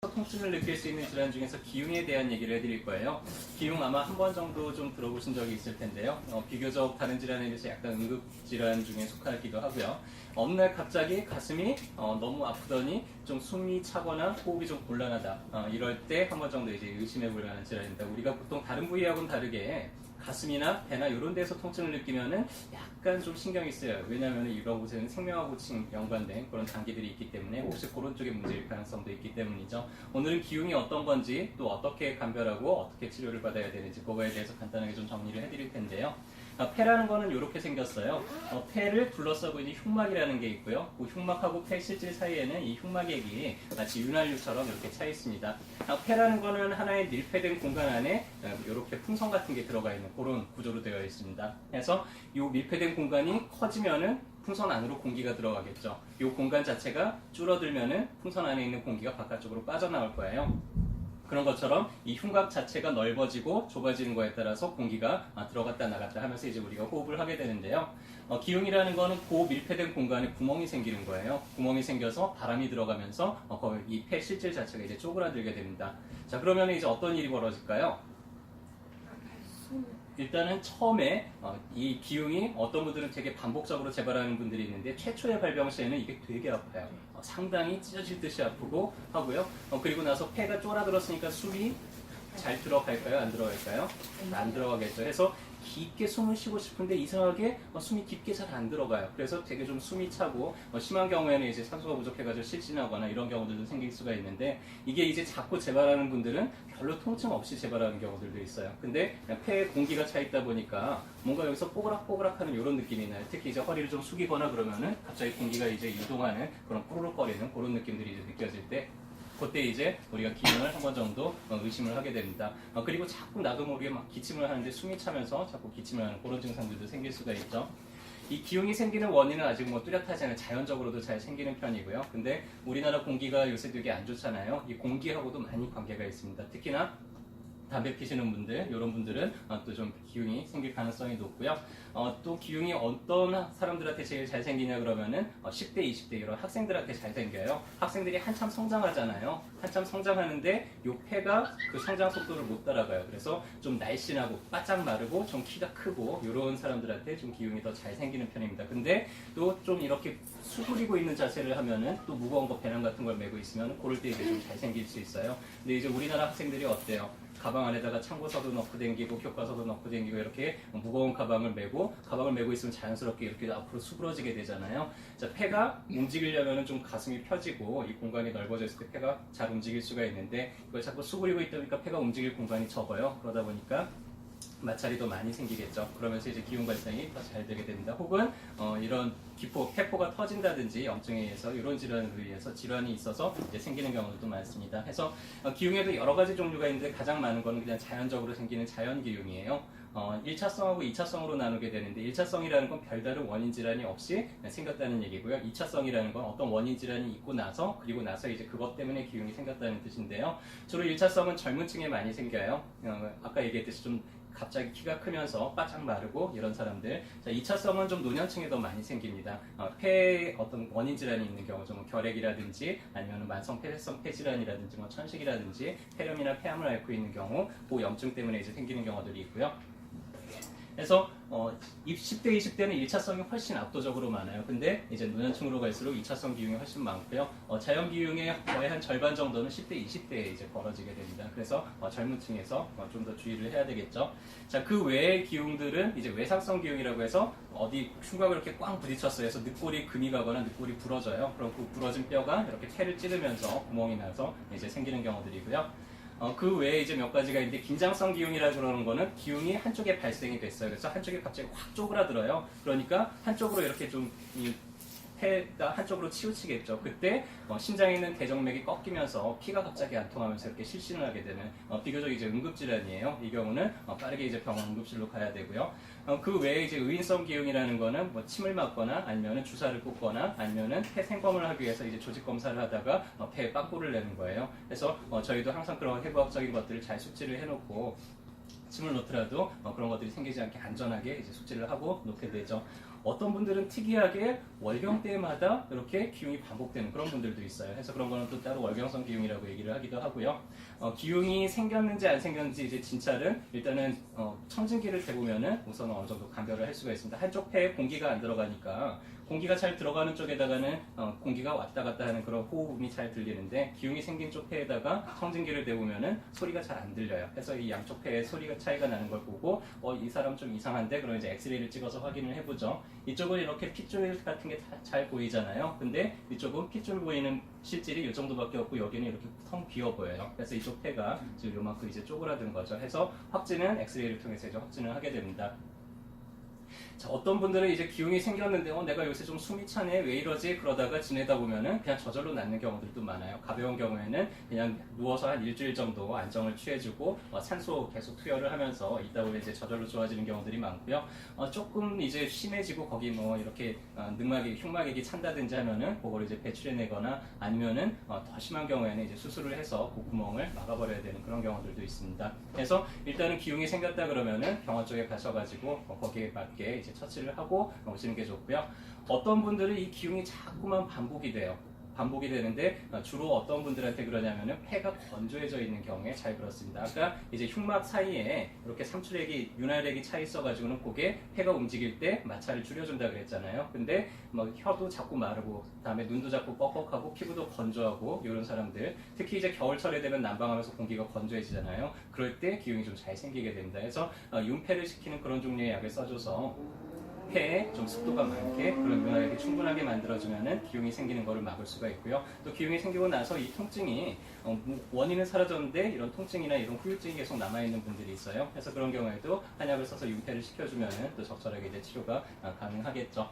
통증을 느낄 수 있는 질환 중에서 기흉에 대한 얘기를 해드릴 거예요. 기흉 아마 한 번 정도 좀 들어보신 적이 있을 텐데요. 비교적 다른 질환에 비해서 약간 응급질환 중에 속하기도 하고요. 어느 날 갑자기 가슴이 너무 아프더니 좀 숨이 차거나 호흡이 좀 곤란하다. 이럴 때 한 번 정도 이제 의심해 볼 만한 질환입니다. 우리가 보통 다른 부위하고는 다르게 가슴이나 배나 이런 데서 통증을 느끼면은 약간 좀 신경이 쓰여요. 왜냐하면 이런 곳에는 생명하고 연관된 그런 장기들이 있기 때문에 혹시 그런 쪽에 문제일 가능성도 있기 때문이죠. 오늘은 기흉이 어떤 건지 또 어떻게 감별하고 어떻게 치료를 받아야 되는지 그거에 대해서 간단하게 좀 정리를 해드릴 텐데요. 폐라는 거는 이렇게 생겼어요. 폐를 둘러싸고 있는 흉막이라는 게 있고요. 그 흉막하고 폐 실질 사이에는 이 흉막액이 마치 윤활유처럼 이렇게 차 있습니다. 폐라는 거는 하나의 밀폐된 공간 안에 이렇게 풍선 같은 게 들어가 있는 그런 구조로 되어 있습니다. 그래서 이 밀폐된 공간이 커지면은 풍선 안으로 공기가 들어가겠죠. 이 공간 자체가 줄어들면은 풍선 안에 있는 공기가 바깥쪽으로 빠져나올 거예요. 그런 것처럼 이 흉곽 자체가 넓어지고 좁아지는 거에 따라서 공기가 들어갔다 나갔다 하면서 이제 우리가 호흡을 하게 되는데요. 기흉이라는 거는 고밀폐된 공간에 구멍이 생기는 거예요. 구멍이 생겨서 바람이 들어가면서 이 폐 실질 자체가 이제 쪼그라들게 됩니다. 자, 그러면 이제 어떤 일이 벌어질까요? 일단은 처음에 이 기흉이 어떤 분들은 되게 반복적으로 재발하는 분들이 있는데 최초의 발병 시에는 이게 되게 아파요. 상당히 찢어질 듯이 아프고 하고요. 그리고 나서 폐가 쪼라들었으니까 숨이 잘 들어갈까요? 안 들어갈까요? 안 들어가겠죠. 해서 깊게 숨을 쉬고 싶은데 이상하게 숨이 깊게 잘 안 들어가요. 그래서 되게 좀 숨이 차고 심한 경우에는 이제 산소가 부족해가지고 실진하거나 이런 경우들도 생길 수가 있는데 이게 이제 자꾸 재발하는 분들은 별로 통증 없이 재발하는 경우들도 있어요. 근데 폐에 공기가 차 있다 보니까 뭔가 여기서 뽀글락뽀글락하는 이런 느낌이 나요. 특히 이제 허리를 좀 숙이거나 그러면은 갑자기 공기가 이제 이동하는 그런 뽀르륵거리는 그런 느낌들이 이제 느껴질 때 그때 이제 우리가 기흉을 한 번 정도 의심을 하게 됩니다. 그리고 자꾸 나도 모르게 막 기침을 하는데 숨이 차면서 자꾸 기침을 하는 그런 증상들도 생길 수가 있죠. 이 기흉이 생기는 원인은 아직 뭐 뚜렷하지 않아요. 자연적으로도 잘 생기는 편이고요. 근데 우리나라 공기가 요새 되게 안 좋잖아요. 이 공기하고도 많이 관계가 있습니다. 특히나 담배 피시는 분들, 이런 분들은 또 좀 기흉이 생길 가능성이 높고요. 또 기흉이 어떤 사람들한테 제일 잘 생기냐 그러면은 10대, 20대 이런 학생들한테 잘 생겨요. 학생들이 한참 성장하잖아요. 한참 성장하는데 이 폐가 그 성장 속도를 못 따라가요. 그래서 좀 날씬하고 바짝 마르고 좀 키가 크고 이런 사람들한테 좀 기흉이 더 잘 생기는 편입니다. 근데 또 좀 이렇게 수그리고 있는 자세를 하면은 또 무거운 거 배낭 같은 걸 메고 있으면 그럴 때 이제 좀 잘 생길 수 있어요. 근데 이제 우리나라 학생들이 어때요? 가방 안에다가 참고서도 넣고 댕기고 교과서도 넣고 댕기고 이렇게 무거운 가방을 메고 있으면 자연스럽게 이렇게 앞으로 수그러지게 되잖아요. 자, 폐가 움직이려면 좀 가슴이 펴지고 이 공간이 넓어져 있을 때 폐가 잘 움직일 수가 있는데 이걸 자꾸 수그리고 있다 보니까 폐가 움직일 공간이 적어요. 그러다 보니까 마찰이 더 많이 생기겠죠. 그러면서 이제 기흉 발생이 더 잘 되게 됩니다. 혹은 이런 폐포가 터진다든지 염증에 의해서 이런 질환으로 인해서 질환이 있어서 이제 생기는 경우도 많습니다. 그래서 기흉에도 여러 가지 종류가 있는데 가장 많은 거는 그냥 자연적으로 생기는 자연 기흉이에요. 1차성하고 2차성으로 나누게 되는데 1차성이라는 건 별다른 원인 질환이 없이 생겼다는 얘기고요. 2차성이라는 건 어떤 원인 질환이 있고 나서 그리고 나서 이제 그것 때문에 기흉이 생겼다는 뜻인데요. 주로 1차성은 젊은 층에 많이 생겨요. 아까 얘기했듯이 좀 갑자기 키가 크면서 바짝 마르고 이런 사람들. 자, 2차성은 좀 노년층에 더 많이 생깁니다. 폐에 어떤 원인 질환이 있는 경우, 좀 결핵이라든지 아니면 만성 폐쇄성 폐질환이라든지 뭐 천식이라든지 폐렴이나 폐암을 앓고 있는 경우, 그 염증 때문에 이제 생기는 경우들이 있고요. 그래서 10대, 20대는 1차성이 훨씬 압도적으로 많아요. 근데 이제 노년층으로 갈수록 2차성 기흉이 훨씬 많고요. 자연 기흉의 거의 한 절반 정도는 10대, 20대에 이제 벌어지게 됩니다. 그래서 젊은 층에서 좀 더 주의를 해야 되겠죠. 자, 그 외의 기흉들은 이제 외상성 기흉이라고 해서 어디 흉곽을 이렇게 꽝 부딪혔어요. 그래서 늑골이 금이 가거나 늑골이 부러져요. 그럼 그 부러진 뼈가 이렇게 폐를 찌르면서 구멍이 나서 이제 생기는 경우들이고요. 그 외에 이제 몇 가지가 있는데 긴장성 기흉이라고 그러는 거는 기흉이 한쪽에 발생이 됐어요. 그래서 한쪽에 갑자기 확 쪼그라들어요. 그러니까 한쪽으로 이렇게 좀 폐가 한쪽으로 치우치겠죠. 그때 심장에 있는 대정맥이 꺾이면서 피가 갑자기 안 통하면서 이렇게 실신을 하게 되는 비교적 이제 응급질환이에요. 이 경우는 빠르게 이제 병원 응급실로 가야 되고요. 그 외에 이제 의인성 기흉이라는 거는 뭐 침을 맞거나 아니면은 주사를 꽂거나 아니면은 폐 생검을 하기 위해서 이제 조직 검사를 하다가 폐에 빵꾸를 내는 거예요. 그래서 저희도 항상 그런 해부학적인 것들을 잘 숙지를 해놓고 침을 놓더라도 그런 것들이 생기지 않게 안전하게 이제 숙지를 하고 놓게 되죠. 어떤 분들은 특이하게 월경 때마다 이렇게 기흉이 반복되는 그런 분들도 있어요. 그래서 그런 거는 또 따로 월경성 기흉이라고 얘기를 하기도 하고요. 기흉이 생겼는지 안 생겼는지 이제 진찰은 일단은 청진기를 대보면은 우선 어느 정도 감별을 할 수가 있습니다. 한쪽 폐에 공기가 안 들어가니까 공기가 잘 들어가는 쪽에다가는 공기가 왔다 갔다 하는 그런 호흡음이 잘 들리는데 기흉이 생긴 쪽 폐에다가 청진기를 대보면은 소리가 잘 안 들려요. 그래서 이 양쪽 폐에 소리가 차이가 나는 걸 보고 이 사람 좀 이상한데 그럼 이제 엑스레이를 찍어서 확인을 해보죠. 이쪽은 이렇게 핏줄 같은 게 잘 보이잖아요. 근데 이쪽은 핏줄 보이는 실질이 이 정도밖에 없고 여기는 이렇게 텅 비어 보여요. 그래서 이쪽 폐가 지금 요만큼 이제 쪼그라든 거죠. 해서 확진은 엑스레이를 통해서 이제 확진을 하게 됩니다. 자, 어떤 분들은 이제 기흉이 생겼는데 내가 요새 좀 숨이 차네 왜 이러지 그러다가 지내다 보면은 그냥 저절로 낫는 경우들도 많아요. 가벼운 경우에는 그냥 누워서 한 일주일 정도 안정을 취해주고 산소 계속 투여를 하면서 있다 보면 이제 저절로 좋아지는 경우들이 많고요. 조금 이제 심해지고 거기 뭐 이렇게 흉막액이 찬다든지 하면은 그걸 이제 배출해내거나 아니면은 더 심한 경우에는 이제 수술을 해서 그 구멍을 막아버려야 되는 그런 경우들도 있습니다. 그래서 일단은 기흉이 생겼다 그러면은 병원 쪽에 가셔가지고 거기에 맞게 이제 처치를 하고 오시는 게 좋고요. 어떤 분들은 이 기흉이 자꾸만 반복이 돼요. 반복이 되는데 주로 어떤 분들한테 그러냐면은 폐가 건조해져 있는 경우에 잘 그렇습니다. 아까 이제 흉막 사이에 이렇게 삼출액이 윤활액이 차 있어가지고는 그게 폐가 움직일 때 마찰을 줄여준다 그랬잖아요. 근데 뭐 혀도 자꾸 마르고 그다음에 눈도 자꾸 뻑뻑하고 피부도 건조하고 이런 사람들 특히 이제 겨울철에 되면 난방하면서 공기가 건조해지잖아요. 그럴 때 기흉이 좀 잘 생기게 됩니다. 그래서 윤폐를 시키는 그런 종류의 약을 써줘서 폐에 좀 습도가 많게 그런 윤활액이 충분하게 만들어주면은 기흉이 생기는 것을 막을 수가 있고요. 또 기흉이 생기고 나서 이 통증이 원인은 사라졌는데 이런 통증이나 이런 후유증이 계속 남아있는 분들이 있어요. 그래서 그런 경우에도 한약을 써서 윤폐를 시켜주면은 또 적절하게 이제 치료가 가능하겠죠.